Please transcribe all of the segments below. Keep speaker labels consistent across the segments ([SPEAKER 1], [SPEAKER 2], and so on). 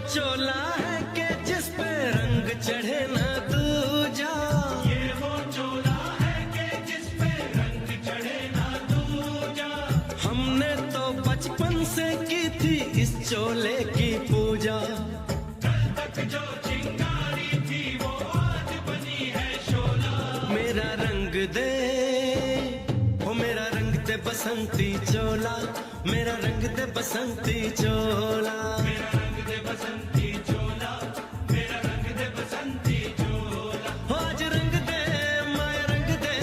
[SPEAKER 1] चोला है कि जिस पे रंग चढ़े न दूजा,
[SPEAKER 2] ये वो चोला है कि जिस पे रंग चढ़े ना दूजा।
[SPEAKER 1] हमने तो बचपन से की थी इस चोले की पूजा।
[SPEAKER 2] कल तक जो चिंगारी थी वो आज बनी है शोला।
[SPEAKER 1] मेरा रंग दे, हो मेरा रंग दे बसंती चोला, मेरा रंग दे बसंती चोला।
[SPEAKER 2] मेरा रंग दे बसंती चोला, मेरा रंग दे बसंती चोला।
[SPEAKER 1] हो आज रंग दे, माया रंग दे,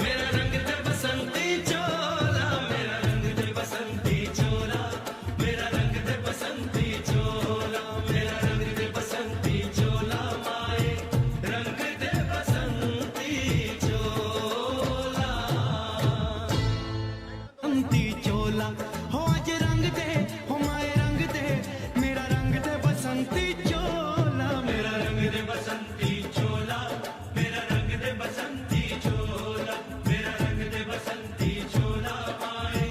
[SPEAKER 1] मेरा रंग दे बसंती चोला, मेरा रंग दे बसंती चोला, मेरा रंग दे बसंती चोला, मेरा रंग दे बसंती चोला, माए रंग दे बसंती चोला। बसंती चोला, हो आज रंग दे, हो माए रंग दे, मेरा रंग दे बसंती चोला, मेरा रंग दे
[SPEAKER 2] बसंती चोला, मेरा रंग दे बसंती चोला, मेरा रंग दे बसंती चोला, माए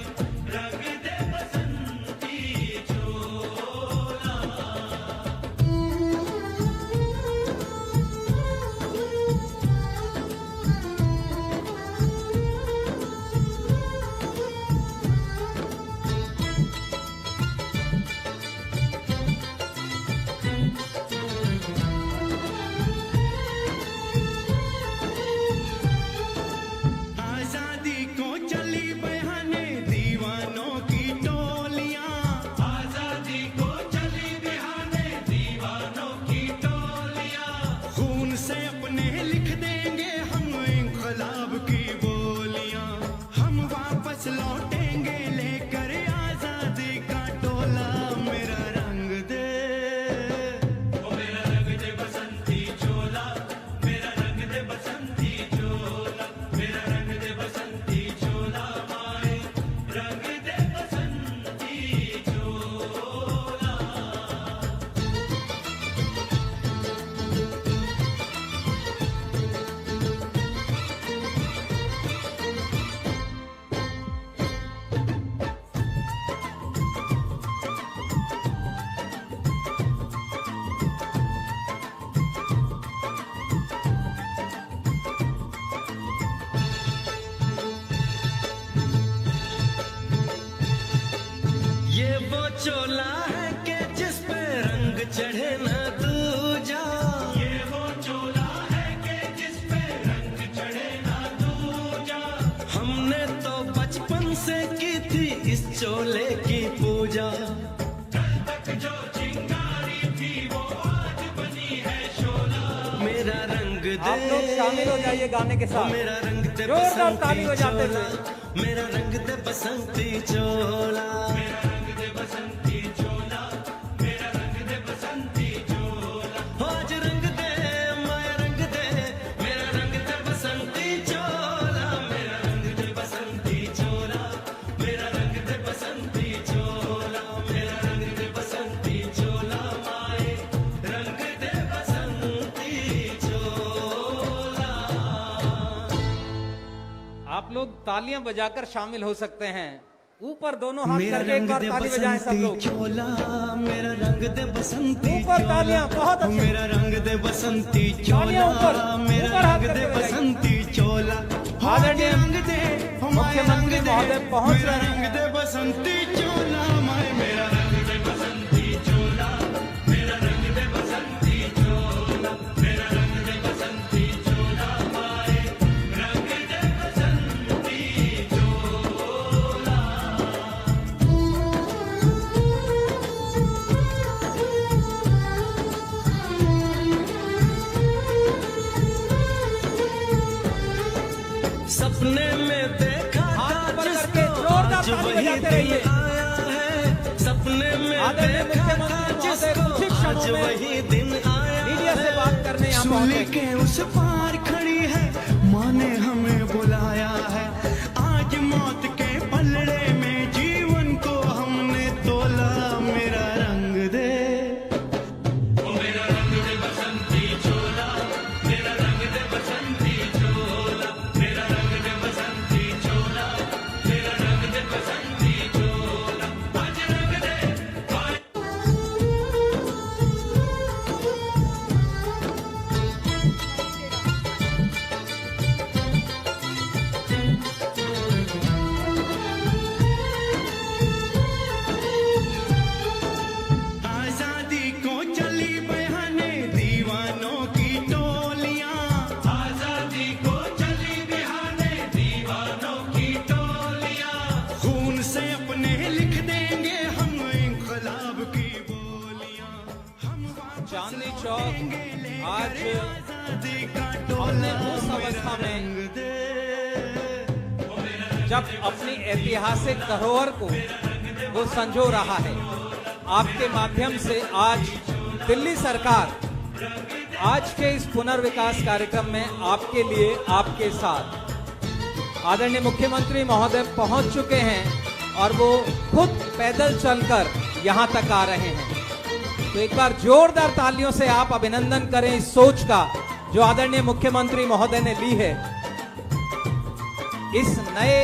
[SPEAKER 2] रंग दे बसंती चोला।
[SPEAKER 1] आजादी को चली बहाने दीवानों की टोलियां,
[SPEAKER 2] आजादी को चली बिहाने दीवानों की टोलियां।
[SPEAKER 1] खून से अपने लिख देंगे हम इंकलाब की बोलियां। हम वापस लौटेंगे लेकर आजादी का टोला, मेरा रंग दे,
[SPEAKER 2] ओ मेरा रंग दे बसंती चोला, मेरा रंग दे बसंती चोला, मेरा रंग दे बसंती चोला, माए रंग दे बसंती चोला।
[SPEAKER 1] ये वो चोला है कि जिस पे रंग चढ़े न दूजा।
[SPEAKER 2] ये वो चोला है कि जिस पे रंग चढ़े ना दूजा।
[SPEAKER 1] हमने तो बचपन से की थी इस चोले की पूजा।
[SPEAKER 2] कल तक जो चिंगारी थी वो आज बनी है शोला।
[SPEAKER 1] मेरा रंग दे,
[SPEAKER 3] आप लोग शामिल हो जाइए गाने के साथ।
[SPEAKER 1] मेरा रंग दे
[SPEAKER 3] जोरदार ताली
[SPEAKER 1] बसंती
[SPEAKER 3] बजाते
[SPEAKER 1] चोला,
[SPEAKER 3] हुए।
[SPEAKER 1] मेरा रंग दे बसंती चोला।
[SPEAKER 2] मेरा रंग दे बसंती चोला, मेरा रंग दे बसंती चोला।
[SPEAKER 1] हो आज रंग दे, माया रंग दे, मेरा रंग दे बसंती चोला, मेरा रंग दे बसंती चोला, मेरा रंग दे बसंती चोला, मेरा रंग दे बसंती चोला, माए रंग दे बसंती चोला।
[SPEAKER 3] आप लोग तालियां बजाकर शामिल हो सकते हैं। ऊपर दोनों हाथ करके एक बार ताली बजाएं सब लोग।
[SPEAKER 1] चोला, मेरा रंग दे बसंती
[SPEAKER 3] ऊपर तालियां, बहुत अच्छे।
[SPEAKER 1] मेरा रंग दे बसंती
[SPEAKER 3] तालियां
[SPEAKER 1] चोला,
[SPEAKER 3] ऊपर,
[SPEAKER 1] मेरा
[SPEAKER 3] ऊपर हाथ
[SPEAKER 1] रंग दे
[SPEAKER 3] करके बजाइए।
[SPEAKER 1] बसंती चोला। हो
[SPEAKER 3] आदरणीय
[SPEAKER 1] रंग दे, हो माए
[SPEAKER 3] मुख्यमंत्री
[SPEAKER 1] रंग दे,
[SPEAKER 3] महोदय पहुंच
[SPEAKER 1] मेरा
[SPEAKER 3] रहे
[SPEAKER 1] रंग
[SPEAKER 3] हैं।
[SPEAKER 1] दे बसंती चोला, माए मेरा
[SPEAKER 2] रंग दे बसंती चोला, मेरा रंग दे बसंती चोला, मेरा रंग दे बसंती चोला, माए रंग दे बसंती चोला।
[SPEAKER 1] सपने में देखा
[SPEAKER 3] हाथ
[SPEAKER 1] था
[SPEAKER 3] ऊपर
[SPEAKER 1] जिसको
[SPEAKER 3] करके जोरदार
[SPEAKER 1] आज
[SPEAKER 3] ताली
[SPEAKER 1] वही
[SPEAKER 3] बजाते
[SPEAKER 1] दिन
[SPEAKER 3] रहिए।
[SPEAKER 1] आया है। सपने में
[SPEAKER 3] आदरणीय
[SPEAKER 1] देखा था
[SPEAKER 3] मुख्यमंत्री महोदय
[SPEAKER 1] जिसको
[SPEAKER 3] कुछ ही
[SPEAKER 1] आज
[SPEAKER 3] क्षणों में
[SPEAKER 1] वही दिन आया
[SPEAKER 3] मीडिया से
[SPEAKER 1] है।
[SPEAKER 3] बात करने यहाँ
[SPEAKER 1] सूली
[SPEAKER 3] पहुंचे।
[SPEAKER 1] के उस पार खड़ी है, माँ ने हमें बुलाया है। आज मौत के पलड़े में जीवन को हमने तोला, मेरा रंग दे,
[SPEAKER 2] ओ मेरा रंग दे बसंती चोला, मेरा रंग दे बसंती चोला, मेरा रंग दे बसंती चोला, मेरा रंग दे बसंती चोला। आज रंग दे, आज
[SPEAKER 3] चांदनी चौक आज हमने उस अवस्था में जब अपनी ऐतिहासिक धरोहर को वो संजो रहा है, आपके माध्यम से आज दिल्ली सरकार आज के इस पुनर्विकास कार्यक्रम में आपके लिए, आपके साथ आदरणीय मुख्यमंत्री महोदय पहुंच चुके हैं और वो खुद पैदल चलकर यहां तक आ रहे हैं। तो एक बार जोरदार तालियों से आप अभिनंदन करें इस सोच का जो आदरणीय मुख्यमंत्री महोदय ने ली है। इस नए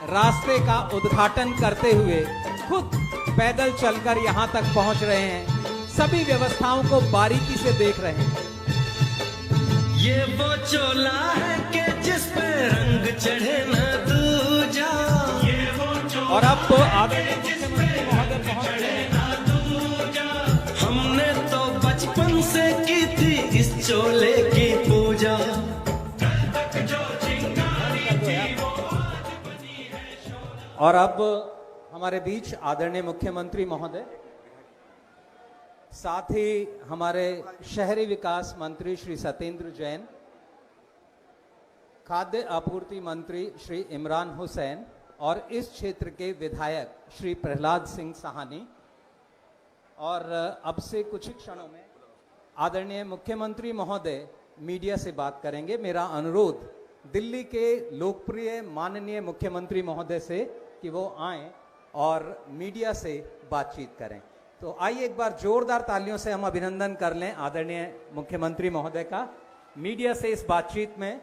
[SPEAKER 3] रास्ते का उद्घाटन करते हुए खुद पैदल चलकर यहां तक पहुंच रहे हैं, सभी व्यवस्थाओं को बारीकी से देख रहे हैं।
[SPEAKER 1] ये वो चोला है कि जिस पे रंग चढ़े न दूजा,
[SPEAKER 2] ये वो चोला
[SPEAKER 3] और अब तो आदरणीय मुख्यमंत्री महोदय पहुंच रहे हैं।
[SPEAKER 1] हमने तो बचपन से की थी इस चोले की पूजा।
[SPEAKER 3] और अब हमारे बीच आदरणीय मुख्यमंत्री महोदय, साथ ही हमारे शहरी विकास मंत्री श्री सत्येंद्र जैन, खाद्य आपूर्ति मंत्री श्री इमरान हुसैन और इस क्षेत्र के विधायक श्री प्रहलाद सिंह साहनी। और अब से कुछ ही क्षणों में आदरणीय मुख्यमंत्री महोदय मीडिया से बात करेंगे। मेरा अनुरोध दिल्ली के लोकप्रिय माननीय मुख्यमंत्री महोदय से कि वो आएं और मीडिया से बातचीत करें। तो आइए एक बार जोरदार तालियों से हम अभिनंदन कर लें आदरणीय मुख्यमंत्री महोदय का मीडिया से इस बातचीत में।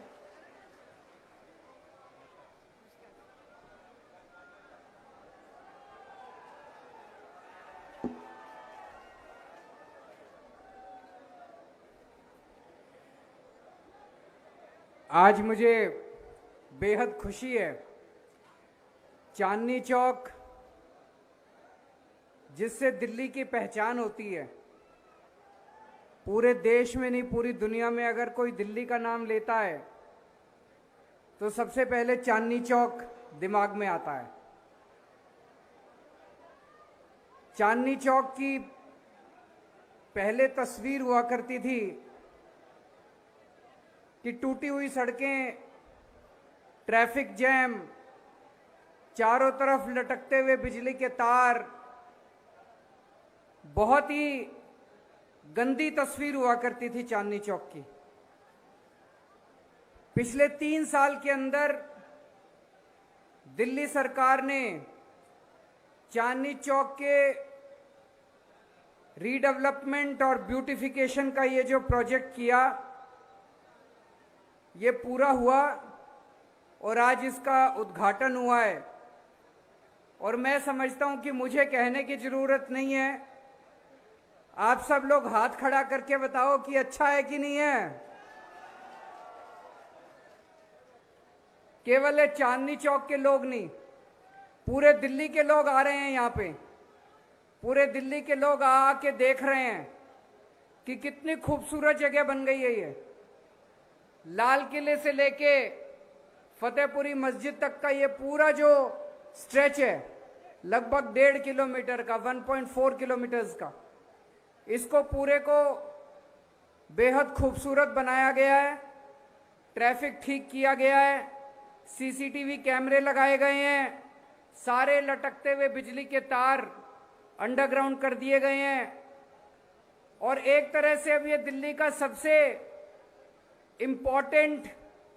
[SPEAKER 4] आज मुझे बेहद खुशी है। चांदनी चौक जिससे दिल्ली की पहचान होती है, पूरे देश में नहीं पूरी दुनिया में अगर कोई दिल्ली का नाम लेता है तो सबसे पहले चांदनी चौक दिमाग में आता है। चांदनी चौक की पहले तस्वीर हुआ करती थी कि टूटी हुई सड़कें, ट्रैफिक जैम, चारों तरफ लटकते हुए बिजली के तार, बहुत ही गंदी तस्वीर हुआ करती थी चांदनी चौक की। पिछले 3 साल के अंदर दिल्ली सरकार ने चांदनी चौक के रीडेवलपमेंट और ब्यूटिफिकेशन का ये जो प्रोजेक्ट किया, ये पूरा हुआ और आज इसका उद्घाटन हुआ है। और मैं समझता हूं कि मुझे कहने की जरूरत नहीं है, आप सब लोग हाथ खड़ा करके बताओ कि अच्छा है कि नहीं है। केवल ये चांदनी चौक के लोग नहीं, पूरे दिल्ली के लोग आ रहे हैं यहाँ पे। पूरे दिल्ली के लोग आके देख रहे हैं कि कितनी खूबसूरत जगह बन गई है ये। लाल किले से लेके फतेहपुरी मस्जिद तक का ये पूरा जो स्ट्रेच है, लगभग 1.5 किलोमीटर का, 1.4 किलोमीटर्स का, इसको पूरे को बेहद खूबसूरत बनाया गया है। ट्रैफिक ठीक किया गया है, सीसीटीवी कैमरे लगाए गए हैं, सारे लटकते हुए बिजली के तार अंडरग्राउंड कर दिए गए हैं। और एक तरह से अब ये दिल्ली का सबसे इंपॉर्टेंट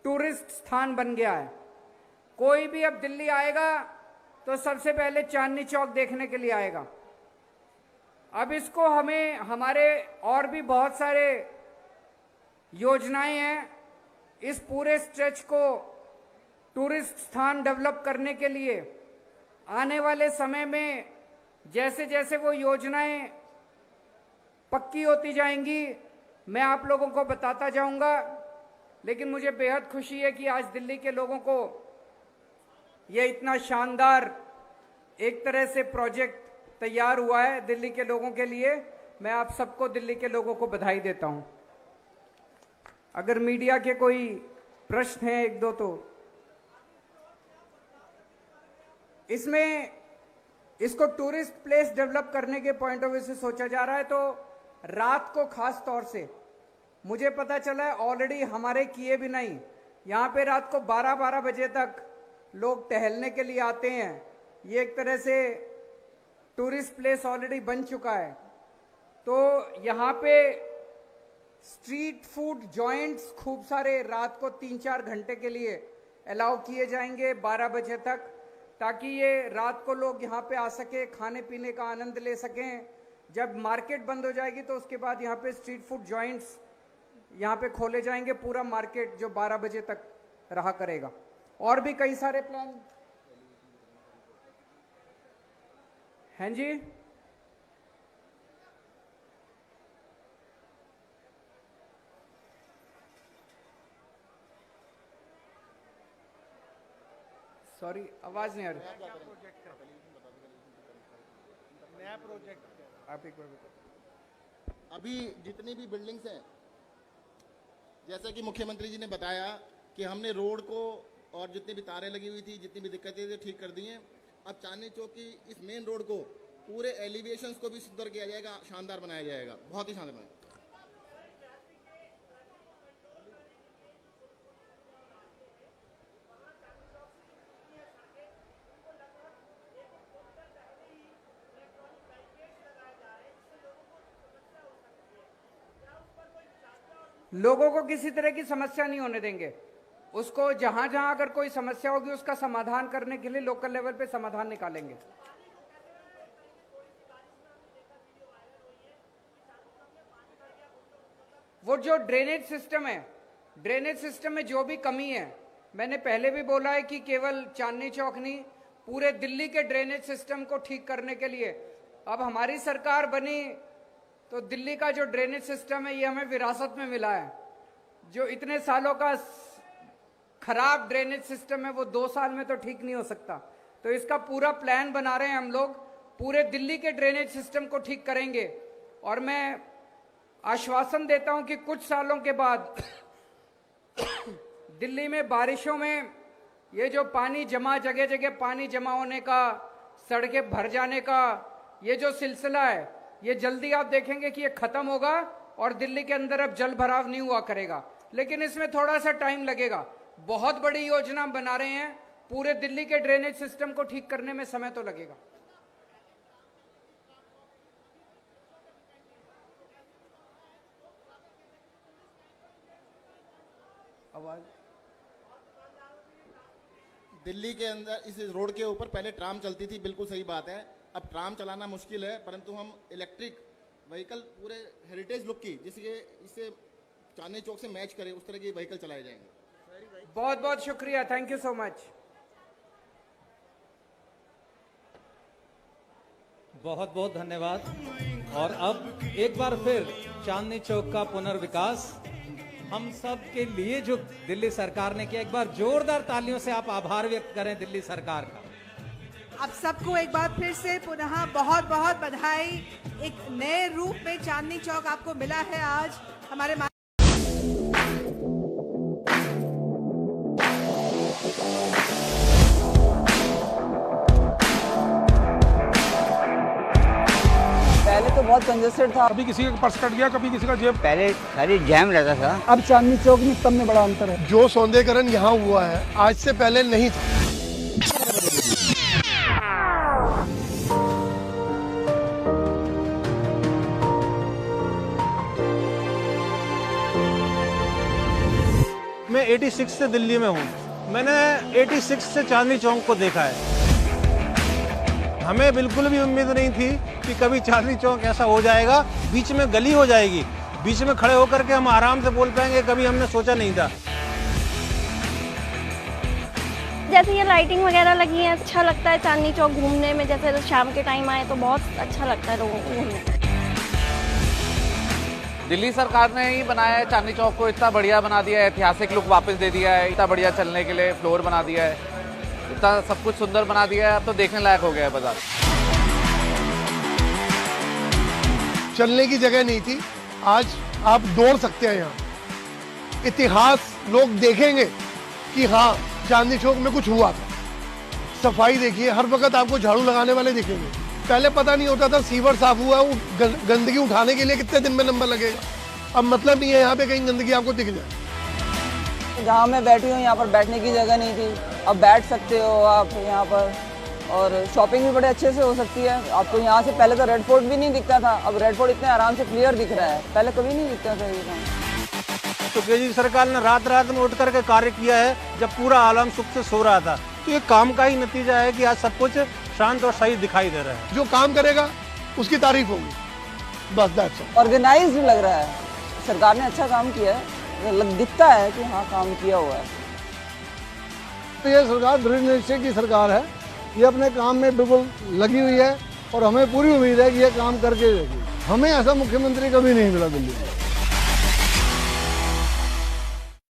[SPEAKER 4] टूरिस्ट स्थान बन गया है। कोई भी अब दिल्ली आएगा तो सबसे पहले चांदनी चौक देखने के लिए आएगा। अब इसको हमें, हमारे और भी बहुत सारे योजनाएं हैं इस पूरे स्ट्रेच को टूरिस्ट स्थान डेवलप करने के लिए। आने वाले समय में जैसे जैसे वो योजनाएं पक्की होती जाएंगी मैं आप लोगों को बताता जाऊंगा। लेकिन मुझे बेहद खुशी है कि आज दिल्ली के लोगों को ये इतना शानदार एक तरह से प्रोजेक्ट तैयार हुआ है दिल्ली के लोगों के लिए। मैं आप सबको, दिल्ली के लोगों को बधाई देता हूं। अगर मीडिया के कोई प्रश्न हैं एक दो, तो इसमें इसको टूरिस्ट प्लेस डेवलप करने के पॉइंट ऑफ व्यू से सोचा जा रहा है। तो रात को खास तौर से मुझे पता चला है ऑलरेडी हमारे किए भी नहीं, यहाँ पे रात को 12-12 बजे तक लोग टहलने के लिए आते हैं। ये एक तरह से टूरिस्ट प्लेस ऑलरेडी बन चुका है। तो यहाँ पे स्ट्रीट फूड जॉइंट्स खूब सारे रात को 3-4 घंटे के लिए अलाउ किए जाएंगे 12 बजे तक, ताकि ये रात को लोग यहाँ पे आ सके, खाने पीने का आनंद ले सकें। जब मार्केट बंद हो जाएगी तो उसके बाद यहाँ पे स्ट्रीट फूड जॉइंट्स यहाँ पे खोले जाएंगे, पूरा मार्केट जो 12 बजे तक रहा करेगा। और भी कई सारे प्लान हैं जी। सॉरी, आवाज नहीं आ रही।
[SPEAKER 5] नया प्रोजेक्ट
[SPEAKER 4] आप एक बार बताओ।
[SPEAKER 5] अभी जितनी भी बिल्डिंग्स हैं, जैसा कि मुख्यमंत्री जी ने बताया कि हमने रोड को और जितनी भी तारें लगी हुई थी, जितनी भी दिक्कतें थी, ठीक कर दी हैं। अब चांदनी चौक की इस मेन रोड को पूरे एलिवेशंस को भी सुंदर किया जाएगा, शानदार बनाया जाएगा, बहुत ही शानदार बनाया।
[SPEAKER 4] लोगों को किसी तरह की समस्या नहीं होने देंगे। उसको जहां जहां अगर कोई समस्या होगी उसका समाधान करने के लिए लोकल लेवल पे समाधान निकालेंगे। वो जो ड्रेनेज सिस्टम है, ड्रेनेज सिस्टम में जो भी कमी है, मैंने पहले भी बोला है कि केवल चांदनी चौक नहीं, पूरे दिल्ली के ड्रेनेज सिस्टम को ठीक करने के लिए अब हमारी सरकार बनी तो दिल्ली का जो ड्रेनेज सिस्टम है ये हमें विरासत में मिला है। जो इतने सालों का खराब ड्रेनेज सिस्टम है वो 2 साल में तो ठीक नहीं हो सकता। तो इसका पूरा प्लान बना रहे हैं हम लोग, पूरे दिल्ली के ड्रेनेज सिस्टम को ठीक करेंगे। और मैं आश्वासन देता हूं कि कुछ सालों के बाद दिल्ली में बारिशों में ये जो पानी जमा, जगह जगह पानी जमा होने का, सड़कें भर जाने का ये जो सिलसिला है, ये जल्दी आप देखेंगे कि ये खत्म होगा और दिल्ली के अंदर अब जल भराव नहीं हुआ करेगा। लेकिन इसमें थोड़ा सा टाइम लगेगा। बहुत बड़ी योजना बना रहे हैं, पूरे दिल्ली के ड्रेनेज सिस्टम को ठीक करने में समय तो लगेगा। आवाज
[SPEAKER 5] दिल्ली के अंदर इस रोड के ऊपर पहले ट्राम चलती थी, बिल्कुल सही बात है। अब ट्राम चलाना मुश्किल है, परंतु हम इलेक्ट्रिक व्हीकल पूरे हेरिटेज लुक की, जिसके इससे चांदनी चौक से मैच करे, उस तरह की व्हीकल चलाए जाएंगे।
[SPEAKER 4] बहुत बहुत शुक्रिया, थैंक यू सो मच।
[SPEAKER 3] बहुत बहुत धन्यवाद। और अब एक बार फिर चांदनी चौक का पुनर्विकास हम सब के लिए जो दिल्ली सरकार ने किया, एक बार जोरदार तालियों से आप आभार व्यक्त करें दिल्ली सरकार का।
[SPEAKER 6] आप सबको एक बार फिर से पुनः बहुत बहुत बधाई। एक नए रूप में चांदनी चौक आपको मिला है आज हमारे
[SPEAKER 7] पहले तो बहुत कंजेस्टेड था,
[SPEAKER 8] कभी किसी का पर्स कट गया, कभी किसी का जेब।
[SPEAKER 7] पहले खाली जैम रहता था।
[SPEAKER 9] अब चांदनी चौक में सब में बड़ा अंतर है।
[SPEAKER 8] जो सौंदर्यीकरण यहाँ हुआ है आज से पहले नहीं था।
[SPEAKER 10] मैं 86 से दिल्ली में हूँ। मैंने 86 से चांदनी चौक को देखा है। हमें बिल्कुल भी उम्मीद नहीं थी कि कभी चांदनी चौक ऐसा हो जाएगा, बीच में गली हो जाएगी, बीच में खड़े होकर के हम आराम से बोल पाएंगे, कभी हमने सोचा नहीं था।
[SPEAKER 11] जैसे ये लाइटिंग वगैरह लगी है, अच्छा लगता है चांदनी चौक घूमने में। जैसे शाम के टाइम आए तो बहुत अच्छा लगता है लोगों को घूमने।
[SPEAKER 12] दिल्ली सरकार ने ही बनाया है चांदनी चौक को, इतना बढ़िया बना दिया है, ऐतिहासिक लुक वापस दे दिया है, इतना बढ़िया चलने के लिए फ्लोर बना दिया है, इतना सब कुछ सुंदर बना दिया है। अब तो देखने लायक हो गया है बाजार।
[SPEAKER 8] चलने की जगह नहीं थी, आज आप दौड़ सकते हैं यहाँ। इतिहास लोग देखेंगे कि हाँ चांदनी चौक में कुछ हुआ था। सफाई देखिए, हर वक्त आपको झाड़ू लगाने वाले दिखेंगे, पहले पता नहीं होता था सीवर साफ हुआ, वो गंदगी उठाने के लिए कितने दिन में नंबर लगेगा। अब मतलब नहीं है यहाँ पे कहीं गंदगी आपको दिख जाए।
[SPEAKER 7] जहाँ मैं बैठी हूँ यहाँ पर बैठने की जगह नहीं थी, अब बैठ सकते हो आप यहाँ पर, और शॉपिंग भी बड़े अच्छे से हो सकती है। आपको यहाँ से पहले तो रेड फोर्ट भी नहीं दिखता था, अब रेड फोर्ट इतने आराम से क्लियर दिख रहा है, पहले कभी नहीं दिखता था ये काम।
[SPEAKER 10] तो केजरी सरकार ने रात रात में उठ करके कार्य किया है, जब पूरा आलम सुख से सो रहा था। तो ये काम का ही नतीजा है कि आज सब कुछ शांत और सही दिखाई दे रहा है।
[SPEAKER 8] जो काम करेगा उसकी तारीफ होगी, बस दैट्स ऑल।
[SPEAKER 7] ऑर्गेनाइज्ड लग रहा है, सरकार ने अच्छा काम किया है, दिखता है कि हाँ काम किया हुआ है।
[SPEAKER 9] तो ये सरकार दृढ़ निश्चय की सरकार है, ये अपने काम में बिल्कुल लगी हुई है और हमें पूरी उम्मीद है कि ये काम करके देगी। हमें ऐसा मुख्यमंत्री कभी नहीं मिला दिल्ली में।